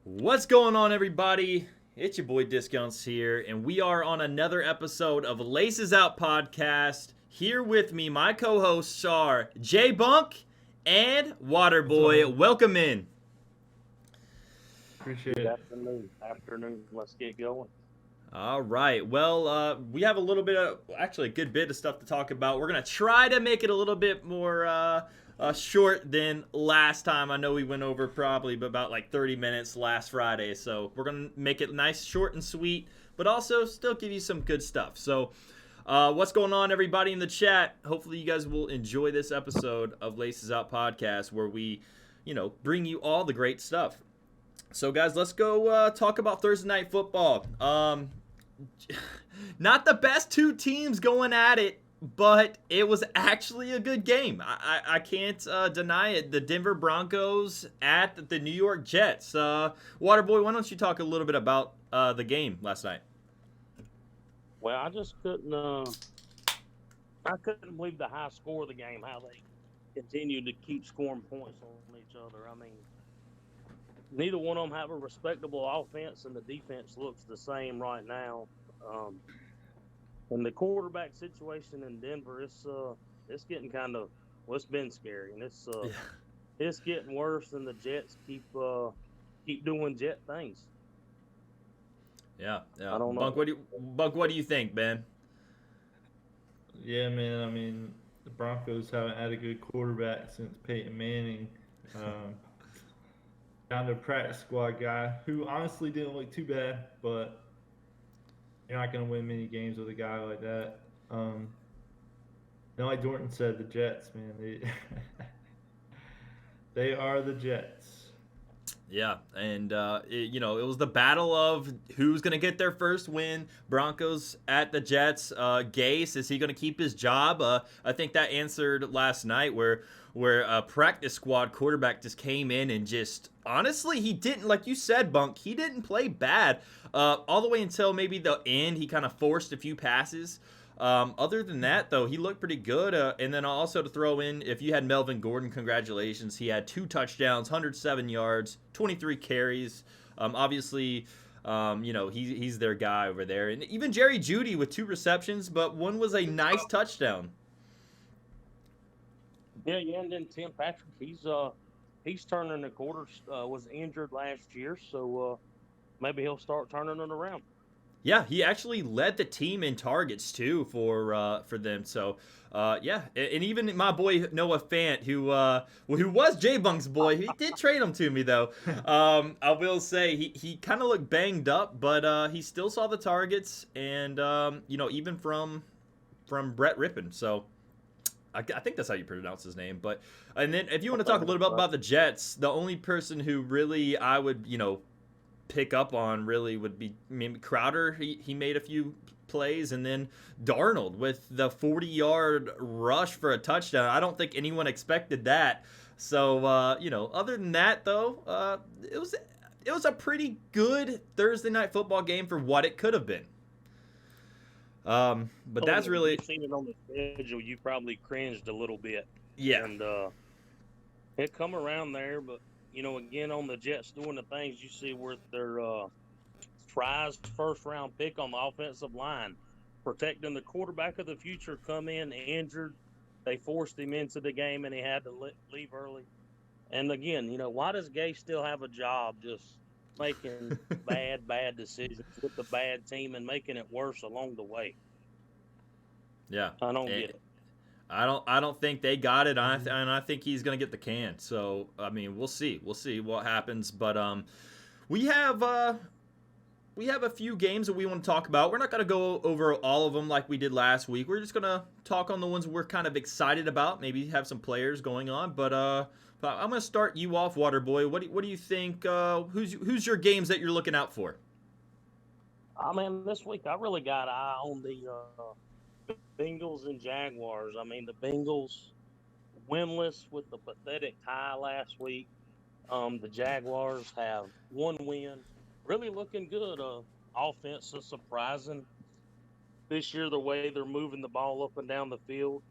What's going on, everybody? It's your boy Discounts here, and we are on another episode of Laces Out Podcast. Here with me, my co-hosts are J Bunk and What's up, Waterboy. man? Welcome in. Appreciate Good it. afternoon. Afternoon. Let's get going. All right. Well, we have a little bit of, actually, a good bit of stuff to talk about. We're gonna try to make it a little bit more short than last time. I know we went over probably about like 30 minutes last Friday, so we're gonna make it nice, short, and sweet, but also still give you some good stuff. So, what's going on, everybody in the chat? Hopefully, you guys will enjoy this episode of Laces Out Podcast, where we, bring you all the great stuff. So, guys, let's go talk about Thursday Night Football. Not the best two teams going at it, but it was actually a good game. I can't deny it. The Denver Broncos at the New York Jets. Waterboy, why don't you talk a little bit about the game last night? Well, I just couldn't. I couldn't believe the high score of the game. How they continued to keep scoring points on each other. I mean, neither one of them have a respectable offense, and the defense looks the same right now. And the quarterback situation in Denver, it's getting kind of, well, it's been scary, and it's getting worse. And the Jets keep doing Jet things. Yeah. I don't know. Bunk, what do you think, man? Yeah, man. I mean, the Broncos haven't had a good quarterback since Peyton Manning. Down to a practice squad guy who honestly didn't look too bad, but you're not going to win many games with a guy like that. Like Jordan said, the Jets, man, they are the Jets. Yeah, and it was the battle of who's going to get their first win. Broncos at the Jets. Gase, is he going to keep his job? I think that answered last night where a practice squad quarterback just came in and just, honestly, he didn't, like you said, Bunk, he didn't play bad all the way until maybe the end. He kind of forced a few passes. Other than that, though, he looked pretty good. And then also to throw in, if you had Melvin Gordon, congratulations. He had 2 touchdowns, 107 yards, 23 carries. Obviously, he's their guy over there. And even Jerry Jeudy with 2 receptions, but one was a nice touchdown. Yeah, and then Tim Patrick, he's turning the quarter. Was injured last year, so maybe he'll start turning it around. Yeah, he actually led the team in targets too for them. So, yeah, and even my boy Noah Fant, who was J Bunk's boy, he did trade him to me though. I will say he kind of looked banged up, but he still saw the targets, and even from Brett Rippon. So. I think that's how you pronounce his name, and then if you want to talk a little bit about the Jets, the only person who really I would pick up on really would be maybe Crowder. He made a few plays, and then Darnold with the 40-yard rush for a touchdown. I don't think anyone expected that. So other than that though, it was a pretty good Thursday night football game for what it could have been. But that's really, you've seen it on the schedule. You probably cringed a little bit. yeah. And it come around there, but again on the Jets doing the things you see where their prized first round pick on the offensive line, protecting the quarterback of the future, come in injured. They forced him into the game and he had to leave early. And again, why does Gay still have a job? Just making bad decisions with the bad team and making it worse along the way. Yeah, I don't get it. I don't think they got it, and I think he's gonna get the can. So I mean, we'll see what happens. But we have a few games that we want to talk about. We're not gonna go over all of them like we did last week. We're just gonna talk on the ones we're kind of excited about. Maybe have some players going on, but I'm gonna start you off, Waterboy. What do you think? Who's your games that you're looking out for? I mean, this week I really got an eye on the Bengals and Jaguars. I mean, the Bengals winless with the pathetic tie last week. The Jaguars have 1 win, really looking good. Offense is surprising this year the way they're moving the ball up and down the field.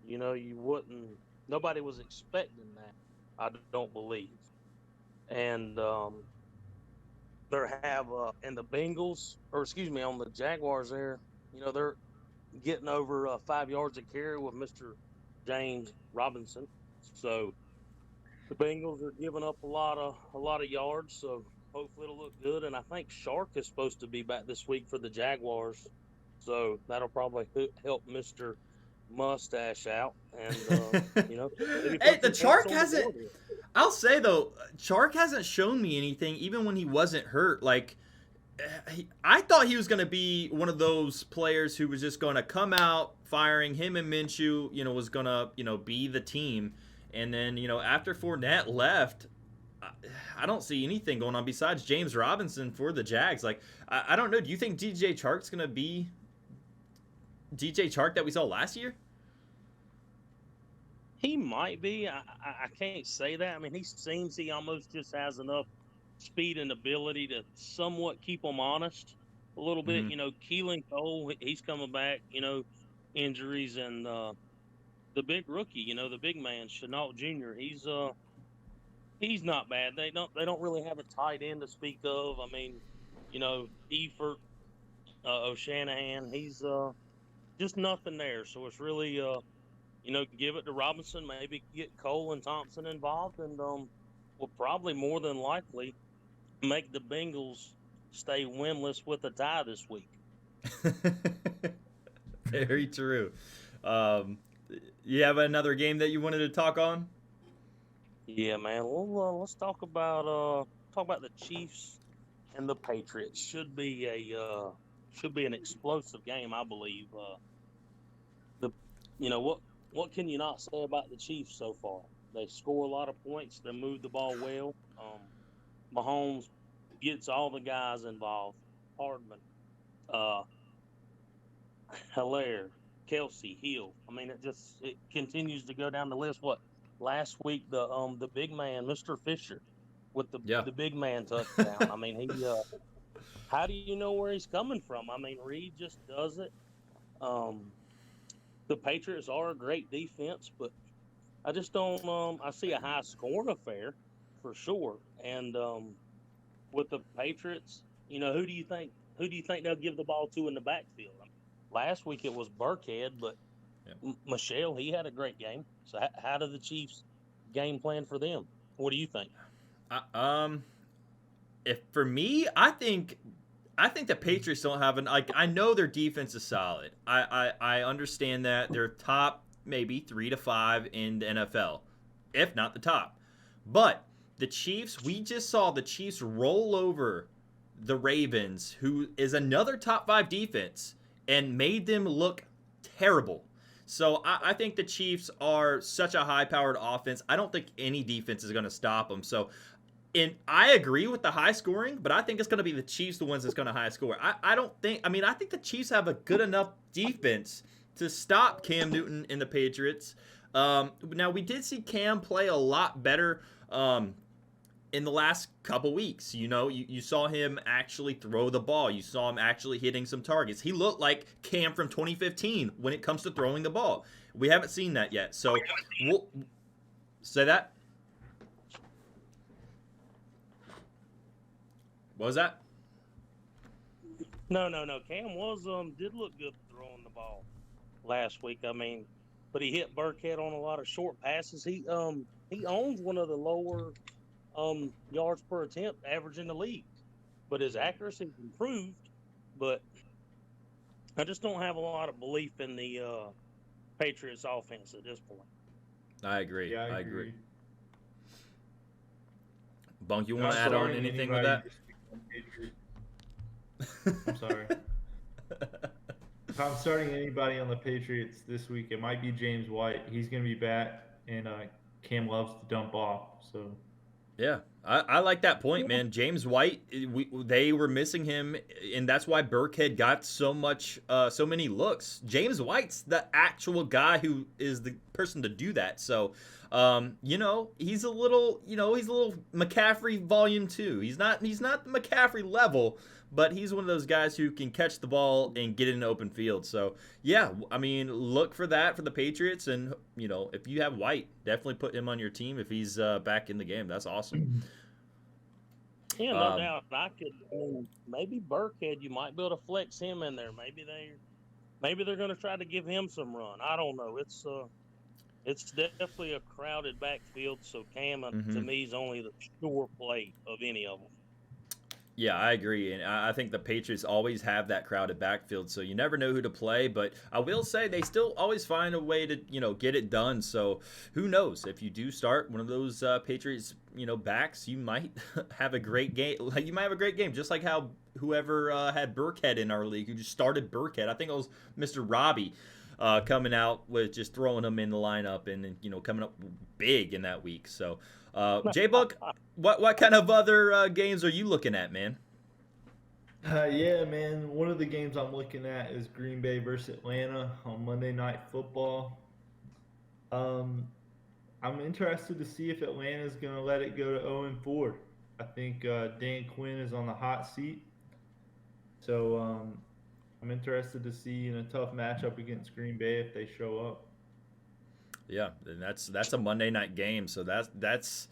Nobody was expecting that. I don't believe. And and the Bengals, or excuse me, on the Jaguars there, they're getting over 5 yards a carry with Mr. James Robinson. So the Bengals are giving up a lot of yards. So hopefully it'll look good. And I think Shark is supposed to be back this week for the Jaguars. So that'll probably help Mr. Mustache out. And, maybe Hey, put the some points Chark on the hasn't. board here. I'll say though, Chark hasn't shown me anything, even when he wasn't hurt. Like, I thought he was going to be one of those players who was just going to come out firing. Him and Minshew, was going to, be the team. And then, after Fournette left, I don't see anything going on besides James Robinson for the Jags. Like, I don't know. Do you think DJ Chark's going to be DJ Chark that we saw last year? He might be. I can't say that. I mean, he seems he almost just has enough speed and ability to somewhat keep them honest a little bit. Mhm. Keelan Cole, he's coming back, injuries, and the big rookie, the big man, Chenault Jr., he's not bad. They don't really have a tight end to speak of. I mean, Efert, O'Shanahan, he's just nothing there. So it's really give it to Robinson, maybe get Cole and Thompson involved, and will probably more than likely make the Bengals stay winless with a tie this week. Very true. You have another game that you wanted to talk on? Yeah, man. Well, let's talk about the Chiefs and the Patriots. Should be an explosive game, I believe. What can you not say about the Chiefs so far? They score a lot of points. They move the ball well. Mahomes gets all the guys involved. Hardman, Hilaire, Kelsey, Hill. I mean, it continues to go down the list. What last week the big man, Mr. Fisher, with the big man touchdown. I mean, he. How do you know where he's coming from? I mean, Reed just does it. The Patriots are a great defense, but I just don't. I see a high scoring affair for sure. And with the Patriots, who do you think they'll give the ball to in the backfield? Last week it was Burkhead, but Michelle, he had a great game. So how do the Chiefs game plan for them? What do you think? If for me, I think the Patriots don't have I know their defense is solid. I understand that they're top maybe 3 to 5 in the NFL, if not the top. But the Chiefs, we just saw the Chiefs roll over the Ravens, who is another top 5 defense, and made them look terrible. So I think the Chiefs are such a high-powered offense. I don't think any defense is going to stop them. So, and I agree with the high scoring, but I think it's going to be the Chiefs the ones that's going to high score. I think the Chiefs have a good enough defense to stop Cam Newton and the Patriots. Now, we did see Cam play a lot better in the last couple weeks. You saw him actually throw the ball. You saw him actually hitting some targets. He looked like Cam from 2015 when it comes to throwing the ball. We haven't seen that yet. So, we'll say that. What was that? No. Cam did look good throwing the ball last week. I mean, but he hit Burkhead on a lot of short passes. He owns one of the lower yards per attempt average in the league, but his accuracy improved. But I just don't have a lot of belief in the Patriots offense at this point. I agree. Yeah, I agree. Bunk, you want to Not add on starting anything with anybody that? I'm sorry. If I'm starting anybody on the Patriots this week, it might be James White. He's going to be back, and Cam loves to dump off. So, yeah, I like that point, man. James White, they were missing him, and that's why Burkhead got so many looks. James White's the actual guy who is the person to do that. So, he's a little McCaffrey volume 2. He's not the McCaffrey level, but he's one of those guys who can catch the ball and get in an open field. So, yeah, I mean, look for that for the Patriots. And, if you have White, definitely put him on your team if he's back in the game. That's awesome. Yeah, no doubt. I mean, maybe Burkhead, you might be able to flex him in there. Maybe they're going to try to give him some run. I don't know. It's definitely a crowded backfield. So Cam, to Mhm. me, is only the sure play of any of them. Yeah, I agree, and I think the Patriots always have that crowded backfield, so you never know who to play. But I will say they still always find a way to get it done. So who knows if you do start one of those Patriots backs, you might have a great game. Like, you might have a great game, just like how whoever had Burkhead in our league, who just started Burkhead. I think it was Mr. Robbie. Coming out with just throwing them in the lineup and coming up big in that week. So, J-Buck, what kind of other games are you looking at, man? Yeah, man. One of the games I'm looking at is Green Bay versus Atlanta on Monday Night Football. Um, I'm interested to see if Atlanta's going to let it go to 0-4. I think Dan Quinn is on the hot seat. So I'm interested to see in a tough matchup against Green Bay if they show up. Yeah, and that's a Monday night game. So that's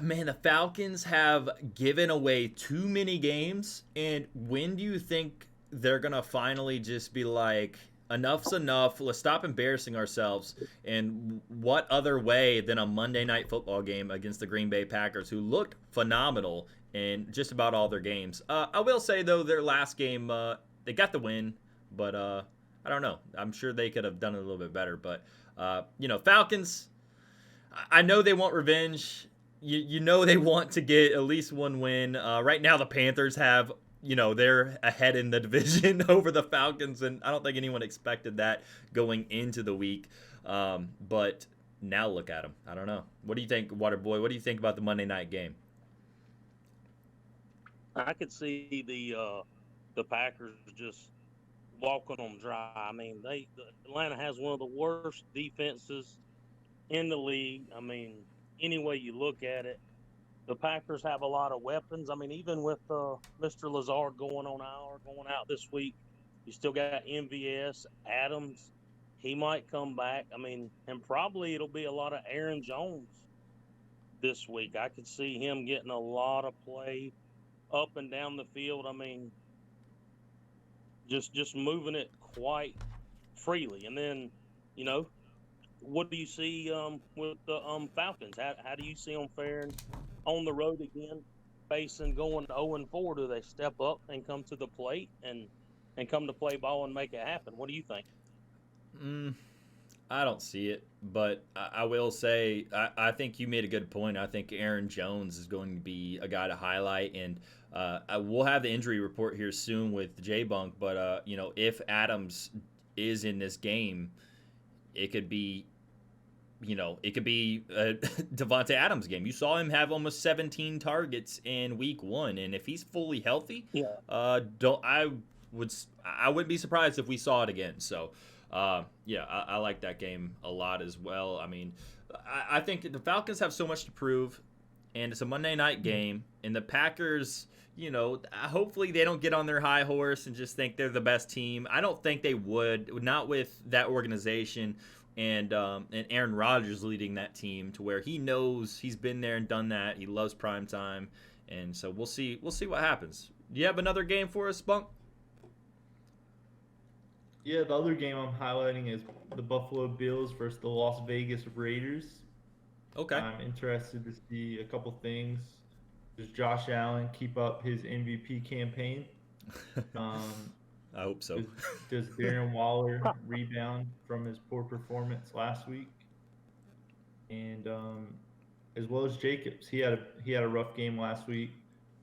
man, the Falcons have given away too many games. And when do you think they're gonna finally just be like, enough's enough? Let's stop embarrassing ourselves. And what other way than a Monday night football game against the Green Bay Packers, who looked phenomenal in just about all their games? I will say though, their last game, they got the win, but I don't know. I'm sure they could have done it a little bit better. But Falcons, I know they want revenge. You know they want to get at least one win. Right now, the Panthers have, they're ahead in the division over the Falcons, and I don't think anyone expected that going into the week. But now look at them. I don't know. What do you think, Waterboy? What do you think about the Monday night game? I could see the Packers just walking them dry. I mean, Atlanta has one of the worst defenses in the league. I mean, any way you look at it, the Packers have a lot of weapons. I mean, even with Mr. Lazard going out this week, you still got MVS, Adams. He might come back. I mean, and probably it'll be a lot of Aaron Jones this week. I could see him getting a lot of play up and down the field. I mean, just moving it quite freely. And then, what do you see with the Falcons? How do you see them faring on the road again, going 0-4? Do they step up and come to the plate and come to play ball and make it happen? What do you think? I don't see it, but I will say I think you made a good point. I think Aaron Jones is going to be a guy to highlight, and we'll have the injury report here soon with J-Bunk, but if Adams is in this game, it could be Devontae Adams game. You saw him have almost 17 targets in week 1, and if he's fully healthy, Yeah. I wouldn't be surprised if we saw it again. So, I like that game a lot as well. I mean, I think the Falcons have so much to prove, and it's a Monday night game, and the Packers, hopefully they don't get on their high horse and just think they're the best team. I don't think they would, not with that organization and Aaron Rodgers leading that team to where he knows he's been there and done that. He loves prime time, and so we'll see what happens. Do you have another game for us, Spunk? Yeah, the other game I'm highlighting is the Buffalo Bills versus the Las Vegas Raiders. Okay. I'm interested to see a couple things. Does Josh Allen keep up his MVP campaign? I hope so. Does Darren Waller rebound from his poor performance last week? And as well as Jacobs, he had a rough game last week.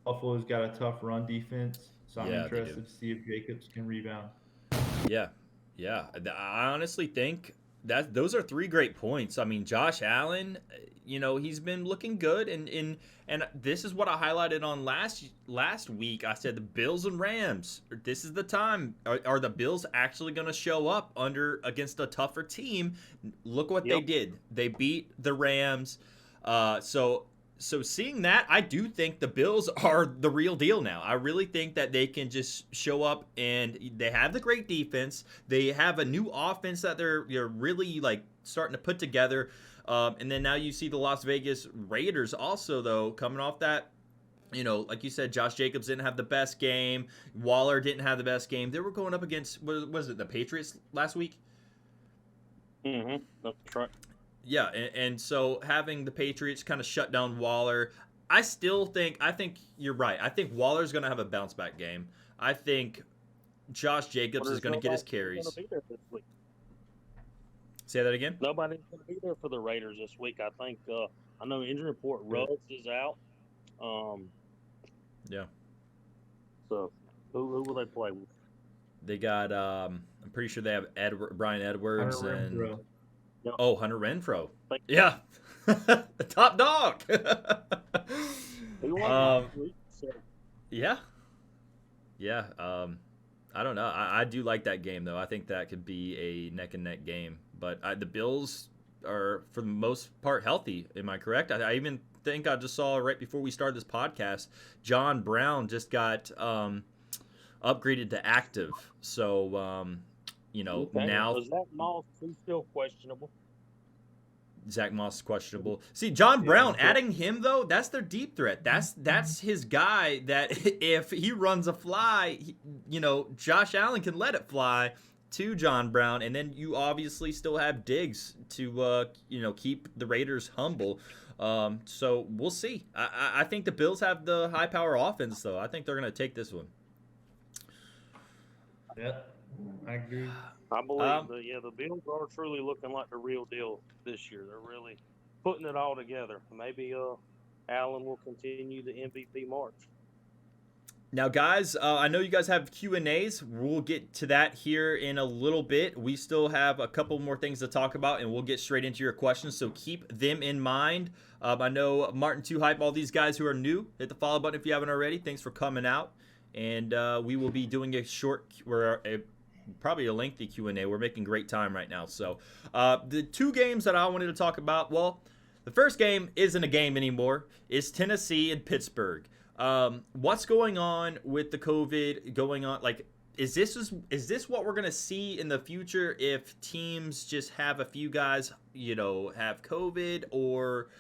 Buffalo's got a tough run defense, so I'm interested to see if Jacobs can rebound. Yeah. I honestly think that those are 3 great points. I mean, Josh Allen, he's been looking good, and this is what I highlighted on last week. I said the Bills and Rams. This is the time. Are the Bills actually going to show up against a tougher team? Look what they did. They beat the Rams. So seeing that, I do think the Bills are the real deal now. I really think that they can just show up, and they have the great defense. They have a new offense that they're really starting to put together. And then now you see the Las Vegas Raiders also, though, coming off that Like you said, Josh Jacobs didn't have the best game. Waller didn't have the best game. They were going up against, what was it, the Patriots last week? That's right. Yeah, and so having the Patriots kind of shut down Waller, I think you're right. I think Waller's going to have a bounce back game. I think Josh Jacobs is going to get his carries. Be there this week. Say that again? Nobody's going to be there for the Raiders this week. I think. I know injury report Ruggs is out. Yeah. So who will they play with? They got. I'm pretty sure they have Brian Edwards and. Renfro. Oh, Hunter Renfro. Yeah. The top dog. He won last week, so. Yeah. Yeah. I don't know. I do like that game, though. I think that could be a neck-and-neck game. But the Bills are, for the most part, healthy. Am I correct? I even think I just saw right before we started this podcast, John Brown just got upgraded to active. So, now... Was that Moss still questionable? Zach Moss is questionable. See, John Brown, adding him, though, that's their deep threat. That's his guy that if he runs a fly, Josh Allen can let it fly to John Brown. And then you obviously still have Diggs to, keep the Raiders humble. So we'll see. I think the Bills have the high-power offense, though. I think they're going to take this one. Yeah, I agree. I believe the Bills are truly looking like the real deal this year. They're really putting it all together. Maybe Allen will continue the MVP march. Now, guys, I know you guys have Q&As. We'll get to that here in a little bit. We still have a couple more things to talk about, and we'll get straight into your questions, so keep them in mind. I know Martin 2 Hype, all these guys who are new, hit the follow button if you haven't already. Thanks for coming out. And we will be doing probably a lengthy Q&A. We're making great time right now. So the two games that I wanted to talk about, well, the first game isn't a game anymore. It's Tennessee and Pittsburgh. What's going on with the COVID going on? Like, is this what we're going to see in the future if teams just have a few guys, have COVID? Or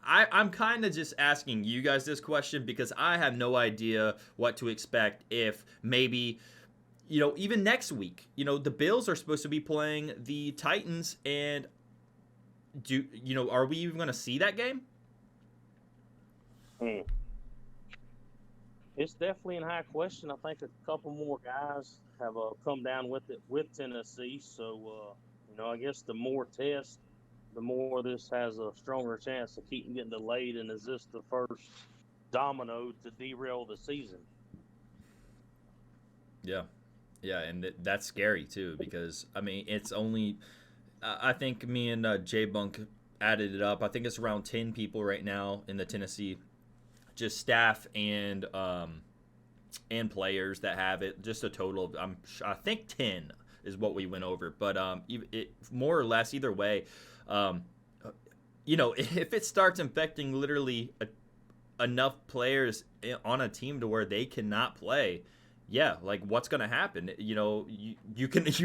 I'm kind of just asking you guys this question because I have no idea what to expect if maybe – even next week, the Bills are supposed to be playing the Titans, and are we even going to see that game? It's definitely in high question. I think a couple more guys have come down with it with Tennessee. So, I guess the more tests, the more this has a stronger chance of keeping getting delayed. And is this the first domino to derail the season? Yeah. Yeah, and that's scary, too, because, it's only I think me and J-Bunk added it up. I think it's around 10 people right now in the Tennessee, just staff and players that have it, just a total of, I think 10 is what we went over. But more or less, either way, if it starts infecting literally enough players on a team to where they cannot play, yeah, like what's going to happen? You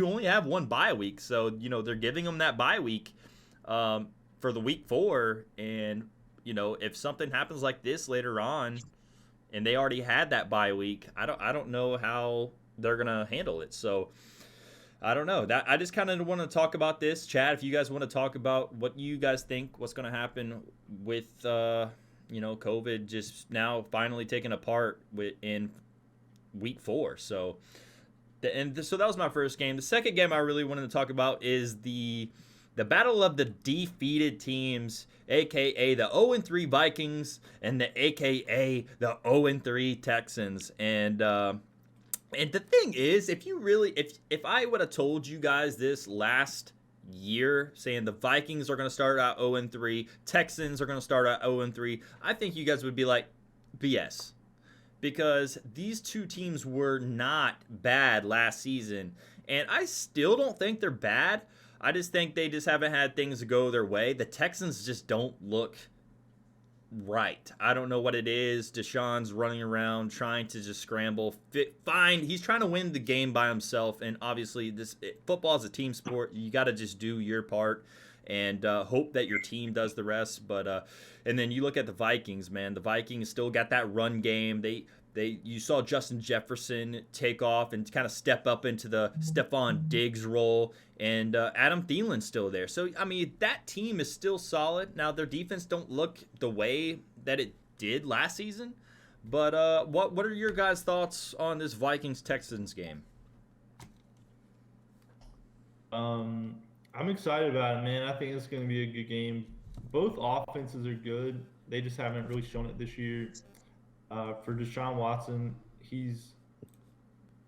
only have one bye week, so they're giving them that bye week for the week 4, and if something happens like this later on, and they already had that bye week, I don't know how they're going to handle it. So I don't know. That I just kind of want to talk about this, Chad. If you guys want to talk about what you guys think, what's going to happen with COVID just now finally taking apart in week 4. So that was my first game. The second game I really wanted to talk about is the battle of the defeated teams, aka the 0-3 Vikings and the aka the 0-3 Texans. And the thing is, if I would have told you guys this last year, saying the Vikings are going to start out 0-3, Texans are going to start out 0-3, I think you guys would be like, BS. Because these two teams were not bad last season. And I still don't think they're bad. I just think they just haven't had things go their way. The Texans just don't look right. I don't know what it is. Deshaun's running around trying to just scramble. Fine. He's trying to win the game by himself. And obviously, football is a team sport. You got to just do your part. and hope that your team does the rest. But and then you look at the Vikings, man. The Vikings still got that run game. You saw Justin Jefferson take off and kind of step up into the Stephon Diggs role, and Adam Thielen's still there. So I mean, that team is still solid. Now their defense don't look the way that it did last season, but what are your guys' thoughts on this Vikings Texans game? I'm excited about it, man. I think it's going to be a good game. Both offenses are good. They just haven't really shown it this year. For Deshaun Watson, if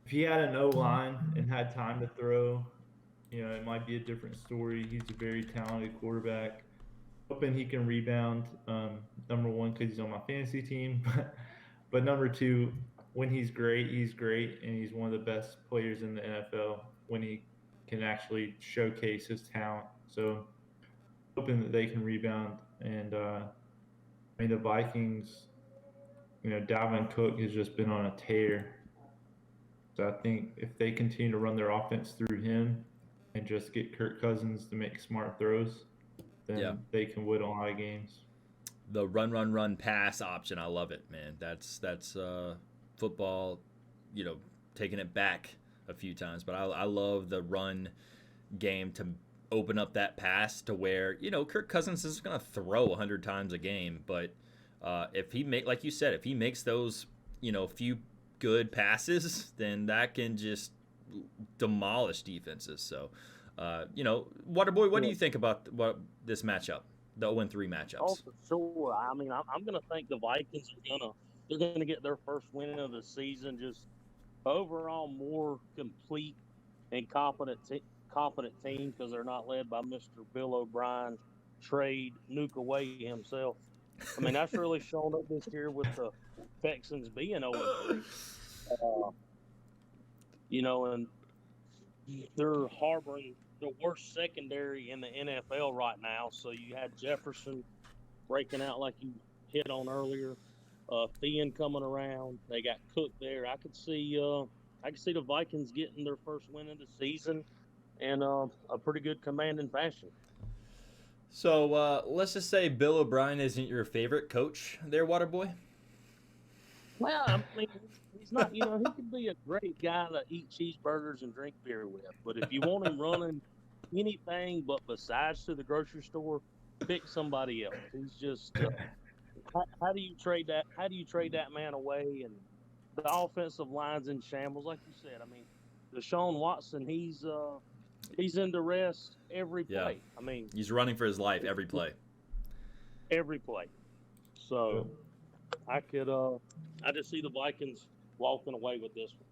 he had an O-line and had time to throw, it might be a different story. He's a very talented quarterback. Hoping he can rebound, number one, because he's on my fantasy team. But number two, when he's great, and he's one of the best players in the NFL when he can actually showcase his talent. So hoping that they can rebound. And the Vikings, Dalvin Cook has just been on a tear. So I think if they continue to run their offense through him and just get Kirk Cousins to make smart throws, then they can win a lot of games. The run pass option, I love it, man. That's football, taking it back a few times, but I love the run game to open up that pass to where Kirk Cousins is going to throw 100 times a game, but if he like you said, if he makes those few good passes, then that can just demolish defenses. So Waterboy, what do you think about this matchup, the 0-3 matchups? Oh, for sure. I mean, I'm going to think the Vikings they're going to get their first win of the season. Just overall more complete and competent team because they're not led by Mr. Bill O'Brien, trade nuke away himself. I mean, that's really shown up this year with the Texans being 0-3. And they're harboring the worst secondary in the NFL right now. So you had Jefferson breaking out like you hit on earlier. Thien coming around. They got Cook there. I could see the Vikings getting their first win of the season in a pretty good commanding fashion. So let's just say Bill O'Brien isn't your favorite coach there, Waterboy? Well, I mean, he's not, he could be a great guy to eat cheeseburgers and drink beer with. But if you want him running anything but besides to the grocery store, pick somebody else. He's just, how do you trade that? How do you trade that man away? And the offensive line's in shambles, like you said. I mean, Deshaun Watson, he's in the rest every play. Yeah. I mean, he's running for his life every play. Every play. So I just see the Vikings walking away with this one.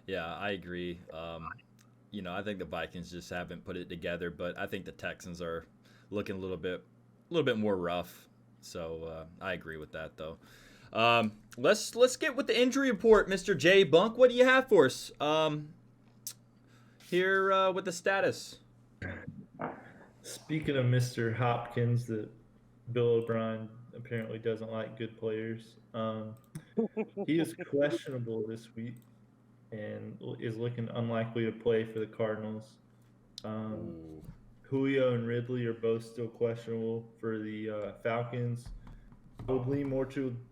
Yeah, I agree. I think the Vikings just haven't put it together, but I think the Texans are looking a little bit more rough. So I agree with that, though. Let's get with the injury report, Mr. J Bunk. What do you have for us? Here with the status. Speaking of Mr. Hopkins, that Bill O'Brien apparently doesn't like good players. He is questionable this week and is looking unlikely to play for the Cardinals. Julio and Ridley are both still questionable for the Falcons. I would lean more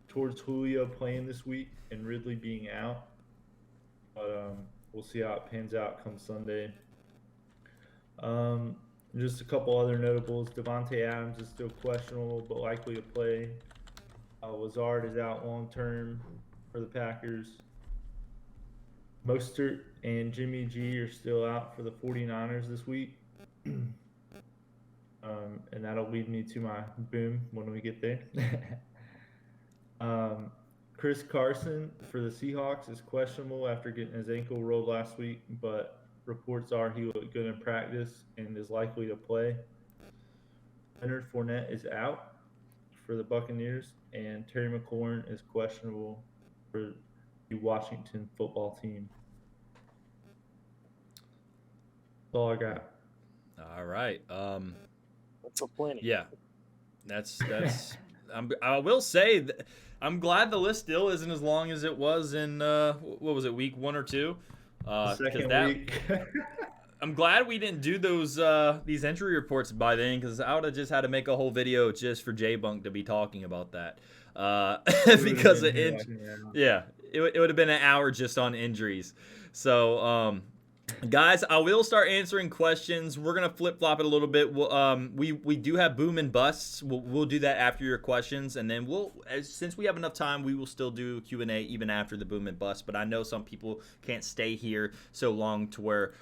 towards Julio playing this week and Ridley being out. But we'll see how it pans out come Sunday. Just a couple other notables. Devontae Adams is still questionable but likely to play. Lazard is out long-term for the Packers. Mostert and Jimmy G are still out for the 49ers this week. And that'll lead me to my boom when we get there. Chris Carson for the Seahawks is questionable after getting his ankle rolled last week, but reports are he looked good in practice and is likely to play. Leonard Fournette is out for the Buccaneers, and Terry McLaurin is questionable for the Washington football team. That's all I got. All right. That's a plenty. Yeah, that's. I will say that I'm glad the list still isn't as long as it was in what was it, week 1 or 2? Second week. I'm glad we didn't do these injury reports by then, because I would have just had to make a whole video just for J-Bunk to be talking about that. Because of yeah, it would have been an hour just on injuries. So guys, I will start answering questions. We're gonna flip flop it a little bit. We do have boom and busts. We'll do that after your questions, and then since we have enough time, we will still do Q&A even after the boom and bust. But I know some people can't stay here so long to where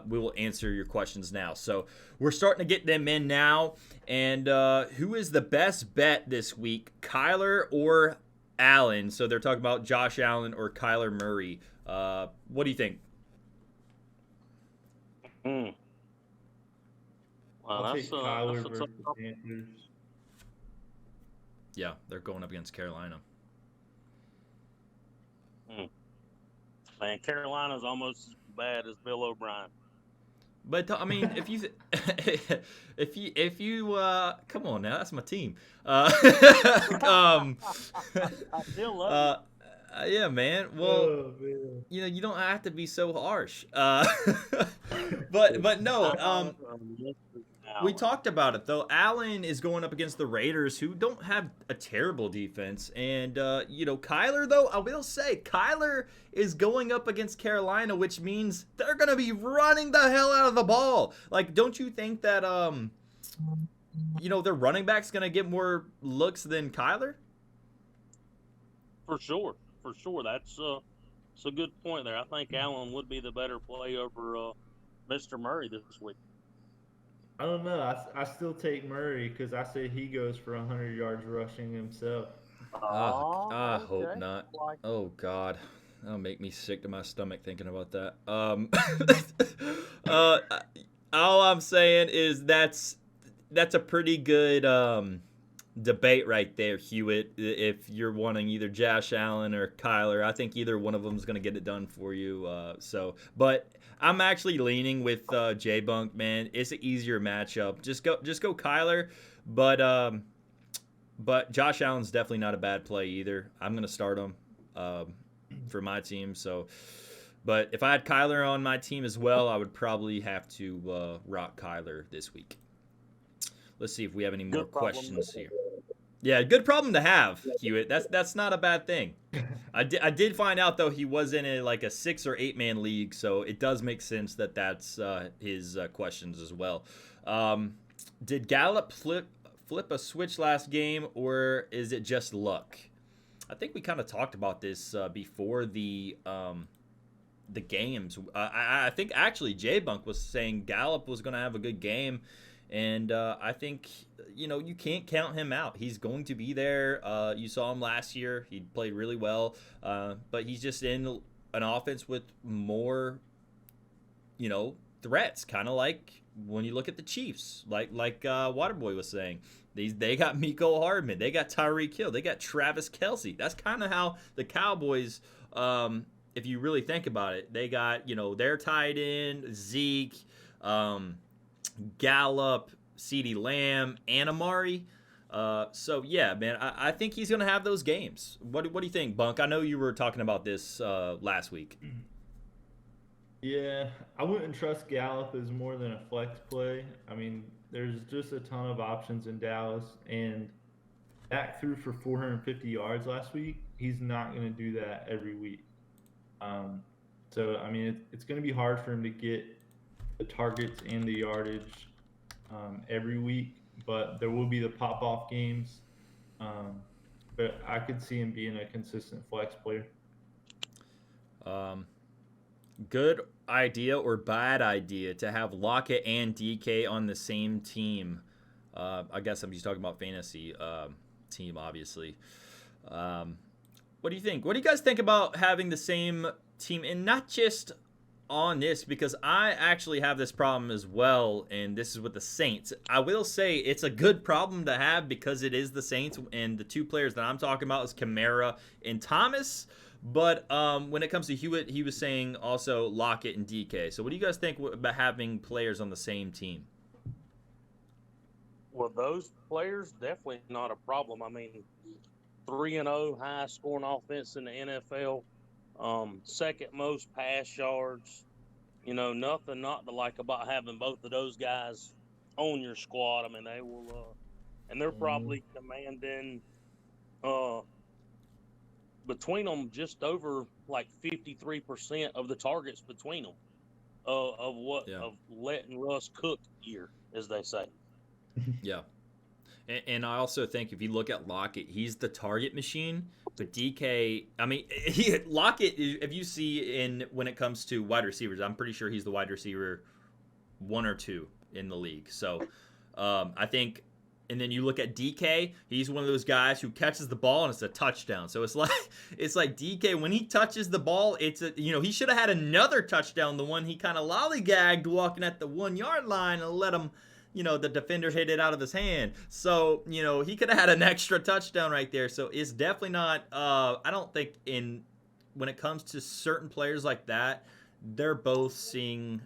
we will answer your questions now. So we're starting to get them in now. And who is the best bet this week, Kyler or Allen? So they're talking about Josh Allen or Kyler Murray. What do you think? Well, I'll take Kyler versus tough. Panthers. Yeah, they're going up against Carolina. Man, Carolina's almost as bad as Bill O'Brien. But I mean, if you come on now, that's my team. I still love Yeah, man. Well, you don't have to be so harsh. But no. We talked about it though. Allen is going up against the Raiders, who don't have a terrible defense, and Kyler though, I will say Kyler is going up against Carolina, which means they're gonna be running the hell out of the ball. Like, don't you think that their running back's gonna get more looks than Kyler? For sure. That's a good point there. I think Allen would be the better play over Mr. Murray this week. I don't know. I still take Murray because I say he goes for 100 yards rushing himself. I hope not. Oh, God. That'll make me sick to my stomach thinking about that. All I'm saying is that's a pretty good debate right there, Hewitt. If you're wanting either Josh Allen or Kyler, I think either one of them is going to get it done for you. But I'm actually leaning with J-Bunk, man. It's an easier matchup. Just go Kyler, but Josh Allen's definitely not a bad play either. I'm going to start him for my team. So, but if I had Kyler on my team as well, I would probably have to rock Kyler this week. Let's see if we have any more questions here. Yeah, good problem to have, Hewitt. That's not a bad thing. I did find out though he was in a 6 or 8 man league, so it does make sense that that's his questions as well. Did Gallup flip a switch last game, or is it just luck? I think we kind of talked about this before the games. I think actually J-Bunk was saying Gallup was going to have a good game. And I think, you can't count him out. He's going to be there. You saw him last year. He played really well. But he's just in an offense with more, threats. Kind of like when you look at the Chiefs, like Waterboy was saying. They got Mecole Hardman. They got Tyreek Hill. They got Travis Kelce. That's kind of how the Cowboys, if you really think about it, they got, their tight end, Zeke, Gallup, CeeDee Lamb, and Amari. So yeah, man, I think he's gonna have those games. What do you think, Bunk? I know you were talking about this last week. Yeah, I wouldn't trust Gallup as more than a flex play. I mean, there's just a ton of options in Dallas, and Dak threw for 450 yards last week. He's not going to do that every week. So, I mean, it's going to be hard for him to get the targets and the yardage every week, but there will be the pop-off games. But I could see him being a consistent flex player. Good idea or bad idea to have Lockett and DK on the same team? I guess I'm just talking about fantasy team, obviously. What do you think? What do you guys think about having the same team, and not just on this, because I actually have this problem as well, and this is with the Saints. I will say it's a good problem to have because it is the Saints, and the two players that I'm talking about is Kamara and Thomas. But when it comes to Hewitt, he was saying also Lockett and DK. So what do you guys think about having players on the same team? Well, those players, definitely not a problem. I mean, 3-0, highest scoring offense in the NFL, second most pass yards. nothing not to like about having both of those guys on your squad. I mean, they will, and they're probably commanding between them just over like 53% of the targets between them of letting Russ cook here, as they say. Yeah. And I also think if you look at Lockett, he's the target machine. But DK, I mean, Lockett, if you see when it comes to wide receivers, I'm pretty sure he's the wide receiver 1 or 2 in the league. So I think, and then you look at DK, he's one of those guys who catches the ball and it's a touchdown. So it's like DK, when he touches the ball, he should have had another touchdown, the one he kind of lollygagged walking at the 1 yard line and let him. The defender hit it out of his hand. So, he could have had an extra touchdown right there. So it's definitely not, I don't think when it comes to certain players like that, they're both seeing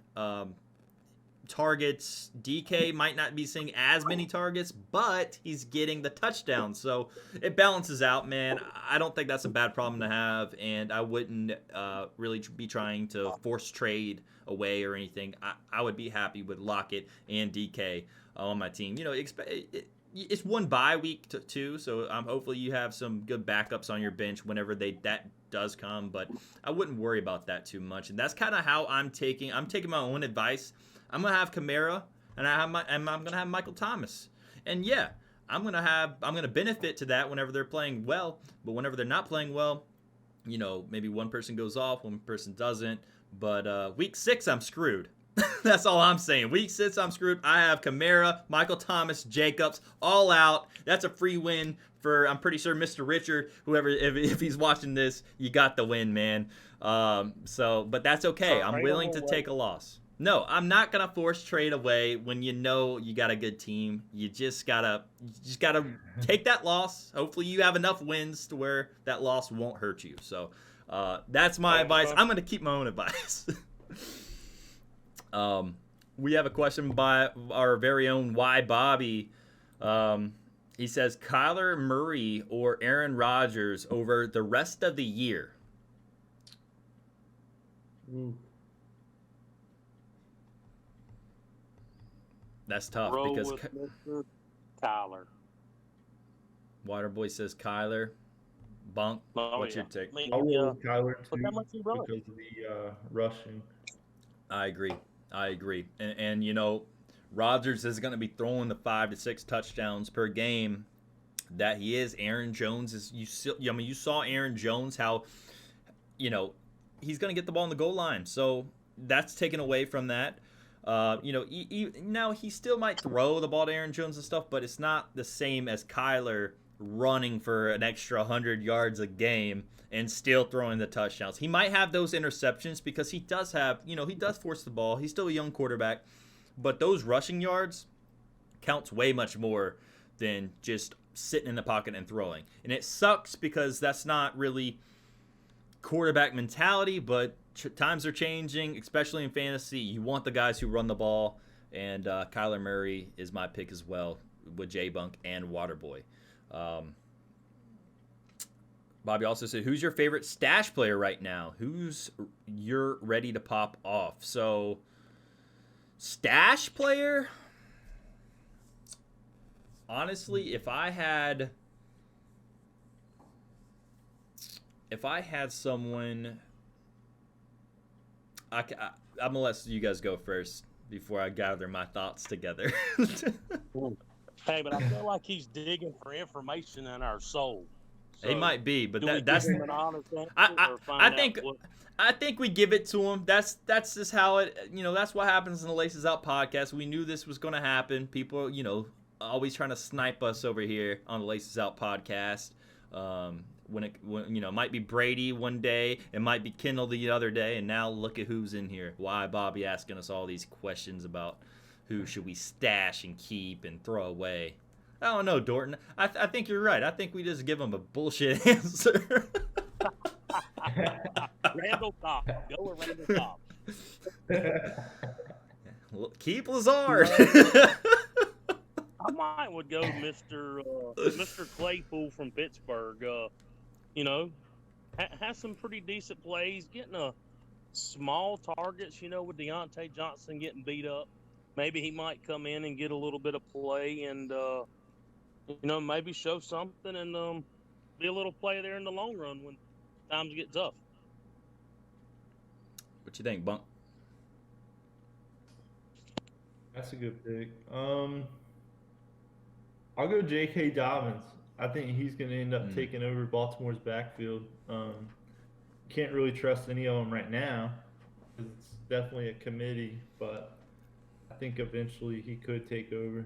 targets. DK might not be seeing as many targets, but he's getting the touchdown. So it balances out, man. I don't think that's a bad problem to have. And I wouldn't really be trying to force trade away or anything. I would be happy with Lockett and DK on my team. It's one bye week too, so hopefully you have some good backups on your bench whenever that does come. But I wouldn't worry about that too much. And that's kind of how I'm taking my own advice. I'm gonna have Kamara, and I'm gonna have Michael Thomas, and yeah, I'm gonna benefit to that whenever they're playing well. But whenever they're not playing well, maybe one person goes off, one person doesn't. But week 6, I'm screwed. That's all I'm saying. Week 6, I'm screwed. I have Kamara, Michael Thomas, Jacobs, all out. That's a free win for, I'm pretty sure, Mr. Richard. Whoever, if he's watching this, you got the win, man. But that's okay. I'm willing to take a loss. No, I'm not gonna force trade away when you got a good team. You just gotta take that loss. Hopefully, you have enough wins to where that loss won't hurt you. So. That's my advice. I'm going to keep my own advice. We have a question by our very own Y Bobby. He says, Kyler Murray or Aaron Rodgers over the rest of the year? That's tough because Kyler. Waterboy says Kyler. Bunk, what's your take? I'll roll with Kyler too because of the rushing. I agree. And Rodgers is going to be throwing the 5 to 6 touchdowns per game that he is. Aaron Jones is you saw Aaron Jones how he's going to get the ball on the goal line. So that's taken away from that. Now he still might throw the ball to Aaron Jones and stuff, but it's not the same as Kyler running for an extra 100 yards a game and still throwing the touchdowns. He might have those interceptions because he does have, he does force the ball. He's still a young quarterback, but those rushing yards counts way much more than just sitting in the pocket and throwing. And it sucks because that's not really quarterback mentality, but times are changing, especially in fantasy. You want the guys who run the ball, and Kyler Murray is my pick as well with J-Bunk and Waterboy. Bobby also said, who's your favorite stash player right now? Who's you're ready to pop off? So, stash player? Honestly, if I had someone, I'm going to let you guys go first before I gather my thoughts together. Hey, but I feel like he's digging for information in our soul. So he might be, but that's an honest answer. I think we give it to him. That's just how it. That's what happens in the Laces Out podcast. We knew this was going to happen. People, always trying to snipe us over here on the Laces Out podcast. When it might be Brady one day, it might be Kendall the other day, and now look at who's in here. Why Bobby asking us all these questions about who should we stash and keep and throw away? I don't know, Dorton. I think you're right. I think we just give him a bullshit answer. Randall Cobb. Go with Randall Cobb. Keep Lazard. I would go Mr. Claypool from Pittsburgh. Has some pretty decent plays, getting a small targets, with Deontay Johnson getting beat up. Maybe he might come in and get a little bit of play and, maybe show something and be a little play there in the long run when times get tough. What you think, Bunk? That's a good pick. I'll go J.K. Dobbins. I think he's going to end up taking over Baltimore's backfield. Can't really trust any of them right now. It's definitely a committee, but I think eventually he could take over.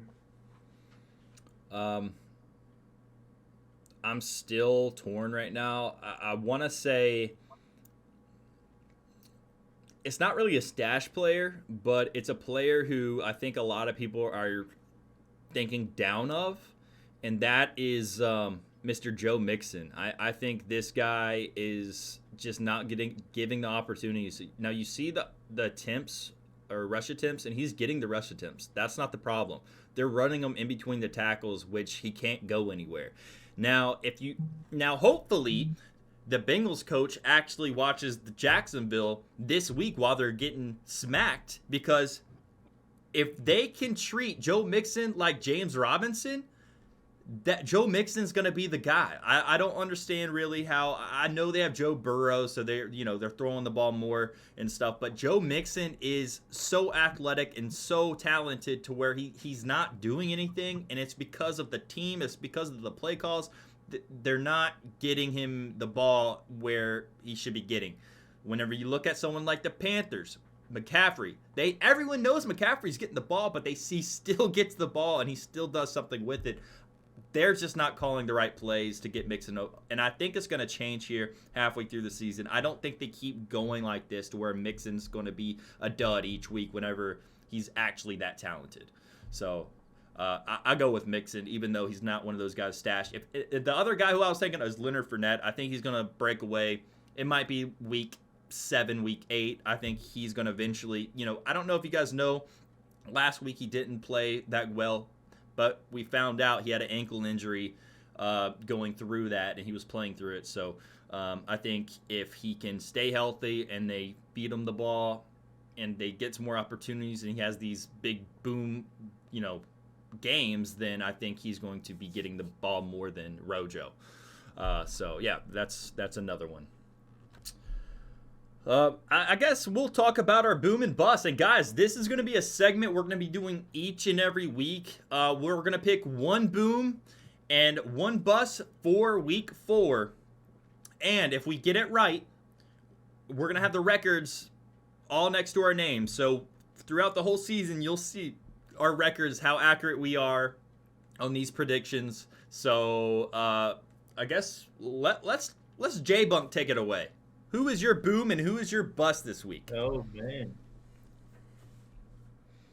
I'm still torn right now. I want to say it's not really a stash player, but it's a player who I think a lot of people are thinking down of, and that is Mr. Joe Mixon. I think this guy is just not giving the opportunities. Now you see the attempts or rush attempts, and he's getting the rush attempts. That's not the problem. They're running him in between the tackles, which he can't go anywhere. Now hopefully the Bengals coach actually watches the Jacksonville this week while they're getting smacked, because if they can treat Joe Mixon like James Robinson, that Joe Mixon's going to be the guy. I don't understand really how. I know they have Joe Burrow, so they're throwing the ball more and stuff, but Joe Mixon is so athletic and so talented to where he's not doing anything, and it's because of the team, it's because of the play calls. They're not getting him the ball where he should be getting. Whenever you look at someone like the Panthers, McCaffrey, everyone knows McCaffrey's getting the ball, but he still gets the ball and he still does something with it. They're just not calling the right plays to get Mixon over. And I think it's going to change here halfway through the season. I don't think they keep going like this to where Mixon's going to be a dud each week whenever he's actually that talented. So I go with Mixon, even though he's not one of those guys stashed. If the other guy who I was thinking of is Leonard Fournette, I think he's going to break away. It might be week 7, week 8. I think he's going to eventually, I don't know if you guys know, last week he didn't play that well, but we found out he had an ankle injury going through that, and he was playing through it. So I think if he can stay healthy and they feed him the ball and they get some more opportunities and he has these big boom, games, then I think he's going to be getting the ball more than Rojo. So yeah, that's another one. I guess we'll talk about our boom and bust. And guys, this is going to be a segment we're going to be doing each and every week. We're going to pick one boom and one bust for week 4. And if we get it right, we're going to have the records all next to our names. So throughout the whole season, you'll see our records, how accurate we are on these predictions. So I guess let's J-Bunk take it away. Who is your boom and who is your bust this week? Oh, man.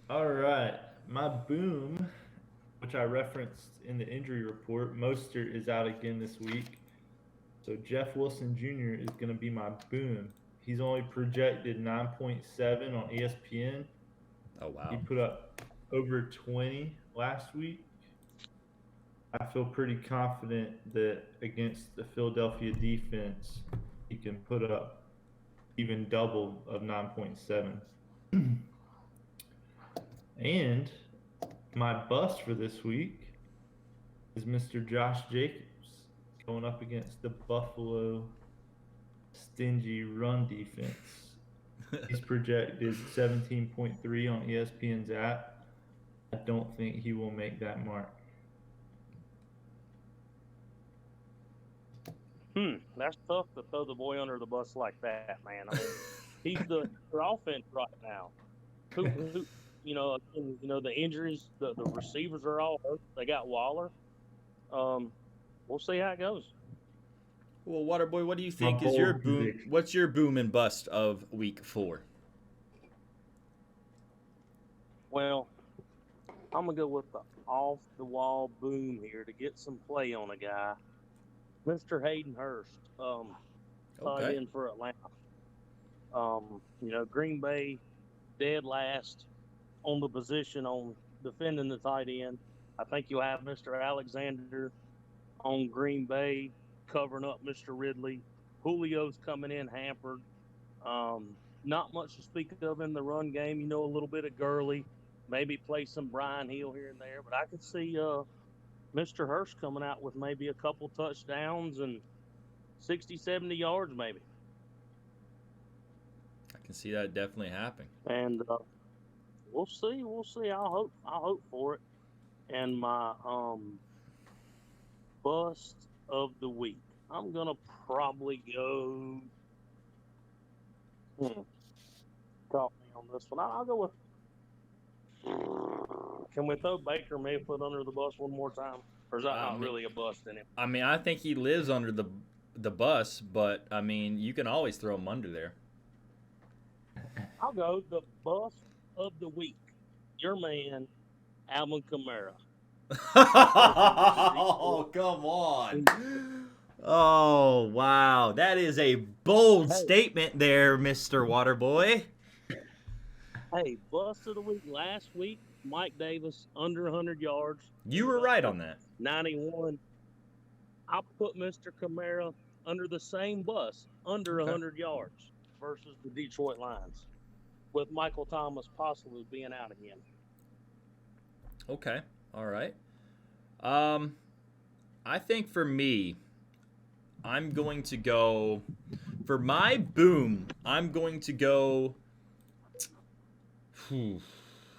All right. My boom, which I referenced in the injury report, Mostert is out again this week. So Jeff Wilson Jr. is going to be my boom. He's only projected 9.7 on ESPN. Oh, wow. He put up over 20 last week. I feel pretty confident that against the Philadelphia defense, he can put up even double of 9.7. And my bust for this week is Mr. Josh Jacobs going up against the Buffalo stingy run defense. He's projected 17.3 on ESPN's app. I don't think he will make that mark. That's tough to throw the boy under the bus like that, man. I mean, he's the offense right now. Who the injuries, the receivers are all hurt. They got Waller. We'll see how it goes. Well, Waterboy, what do you think is your boom? Prediction. What's your boom and bust of week 4? Well, I'm gonna go with the off-the-wall boom here to get some play on a guy. Mr. Hayden Hurst, tight end for Atlanta. Green Bay dead last on the position on defending the tight end. I think you'll have Mr. Alexander on Green Bay covering up Mr. Ridley. Julio's coming in hampered. not much to speak of in the run game. You know, a little bit of Gurley, maybe play some Brian Hill here and there. But I could see Mr. Hurst coming out with maybe a couple touchdowns and 60, 70 yards maybe. I can see that definitely happening. And we'll see. We'll see. I'll hope for it. And my bust of the week, I'm gonna probably go. Caught me on this one. I'll go with. Can we throw Baker Mayfield under the bus one more time, or is that not really a bust in him? I mean, I think he lives under the bus, but I mean, you can always throw him under there. I'll go the bust of the week. Your man, Alvin Kamara. Oh, come on. Oh, wow. That is a bold statement there, Mr. Waterboy. Hey, bust of the week last week, Mike Davis, under 100 yards. You were right on that. 91. I put Mr. Kamara under the same bus, under 100 yards versus the Detroit Lions, with Michael Thomas possibly being out again. Okay. All right. I think for me, I'm going to go for my boom. I'm going to go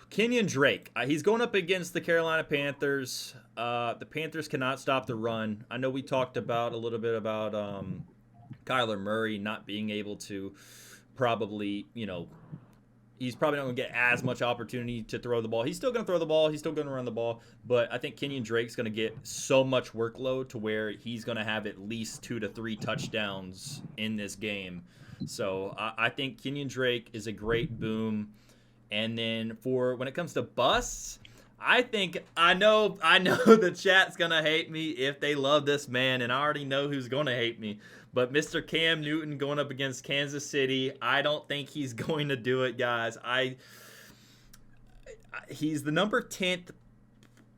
Kenyon Drake. He's going up against the Carolina Panthers. The Panthers cannot stop the run. I know we talked about a little bit about Kyler Murray not being able to probably, he's probably not going to get as much opportunity to throw the ball. He's still going to throw the ball. He's still going to run the ball. But I think Kenyon Drake's going to get so much workload to where he's going to have at least 2 to 3 touchdowns in this game. So I think Kenyon Drake is a great boom. And then for when it comes to busts, I know the chat's going to hate me if they love this man. And I already know who's going to hate me. But Mr. Cam Newton going up against Kansas City, I don't think he's going to do it, guys. He's the number 10th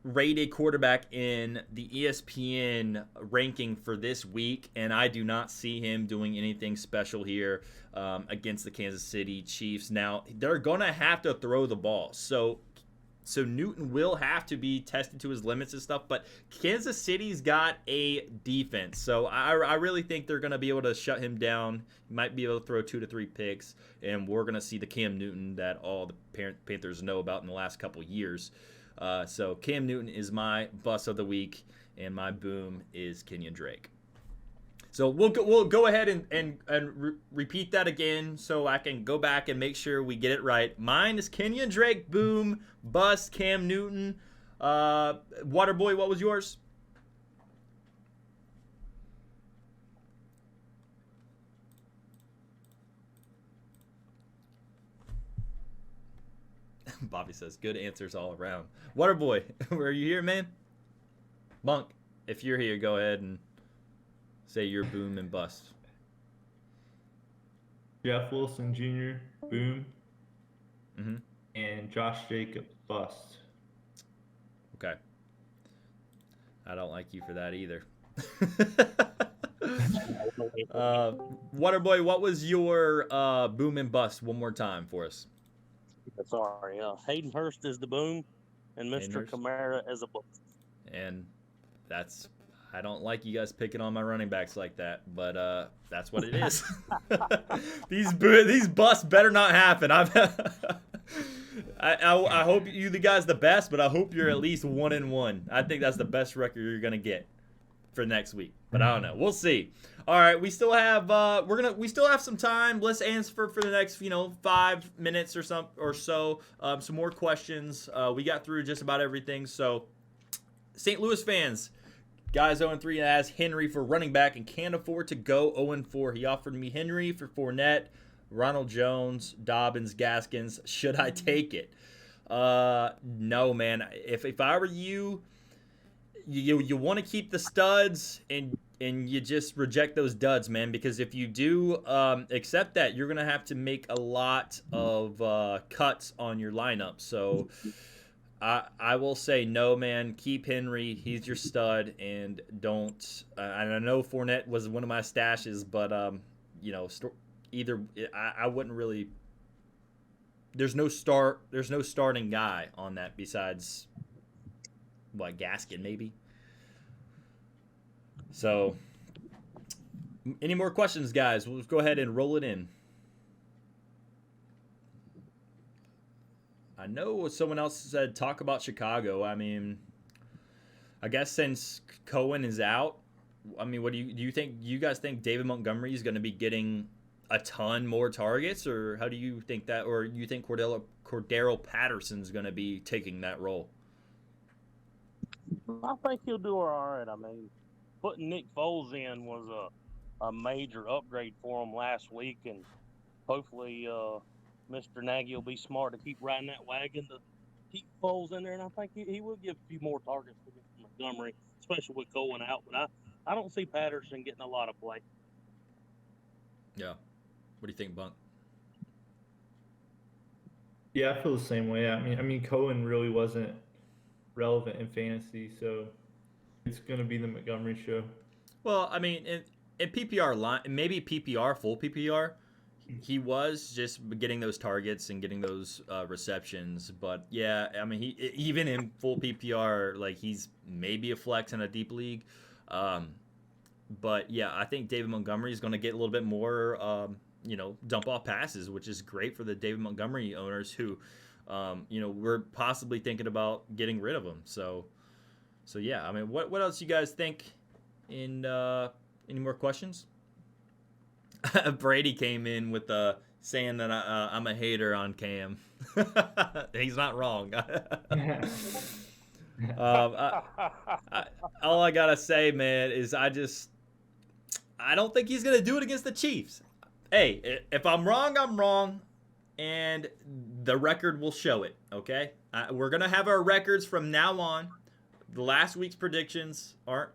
rated quarterback in the ESPN ranking for this week, and I do not see him doing anything special here against the Kansas City Chiefs. Now, they're going to have to throw the ball, so Newton will have to be tested to his limits and stuff, but Kansas City's got a defense. So I really think they're going to be able to shut him down. He might be able to throw 2 to 3 picks, and we're going to see the Cam Newton that all the Panthers know about in the last couple years. So Cam Newton is my bust of the week, and my boom is Kenyon Drake. So we'll go ahead and repeat that again so I can go back and make sure we get it right. Mine is Kenyon Drake, boom, bust, Cam Newton. Waterboy, what was yours? Bobby says, good answers all around. Waterboy, are you here, man? Monk, if you're here, go ahead and say your boom and bust. Jeff Wilson Jr., boom. Mm-hmm. And Josh Jacobs, bust. Okay. I don't like you for that either. Waterboy, what was your boom and bust one more time for us? Sorry. Hayden Hurst is the boom, and Mr. Kamara is a bust. And I don't like you guys picking on my running backs like that, but that's what it is. These busts better not happen. I hope you the guys the best, but I hope you're at least 1-1. I think that's the best record you're gonna get for next week. But I don't know. We'll see. All right, we still have some time. Let's answer for the next 5 minutes or so. Some more questions. We got through just about everything. So, St. Louis fans. Guys 0-3 has Henry for running back and can't afford to go 0-4. He offered me Henry for Fournette, Ronald Jones, Dobbins, Gaskins. Should I take it? No, man. If I were you want to keep the studs and you just reject those duds, man. Because if you do accept that, you're gonna have to make a lot of cuts on your lineup. So. I will say no, man. Keep Henry. He's your stud, and don't. And I know Fournette was one of my stashes, but either. I wouldn't really. There's no starting guy on that besides what, Gaskin maybe. So, any more questions, guys? We'll go ahead and roll it in. I know someone else said talk about Chicago. I mean, I guess since Cohen is out, I mean, what do you think? Do you guys think David Montgomery is going to be getting a ton more targets, or how do you think that? Or you think Cordero Patterson's going to be taking that role? I think he'll do all right. I mean, putting Nick Foles in was a major upgrade for him last week, and hopefully Mr. Nagy will be smart to keep riding that wagon to keep Foles in there, and I think he will give a few more targets to Montgomery, especially with Cohen out. But I don't see Patterson getting a lot of play. Yeah. What do you think, Bunk? Yeah, I feel the same way. I mean, Cohen really wasn't relevant in fantasy, so it's going to be the Montgomery show. Well, I mean, in PPR line, maybe PPR, full PPR, he was just getting those targets and getting those receptions. But yeah, I mean, he even in full PPR, like he's maybe a flex in a deep league. But yeah, I think David Montgomery is going to get a little bit more, dump off passes, which is great for the David Montgomery owners who, we're possibly thinking about getting rid of him. So yeah, I mean, what else you guys think? In any more questions? Brady came in with saying that I'm a hater on Cam. He's not wrong. All I gotta say, man, is I don't think he's gonna do it against the Chiefs. Hey, if I'm wrong, I'm wrong, and the record will show it. Okay, we're gonna have our records from now on. The last week's predictions aren't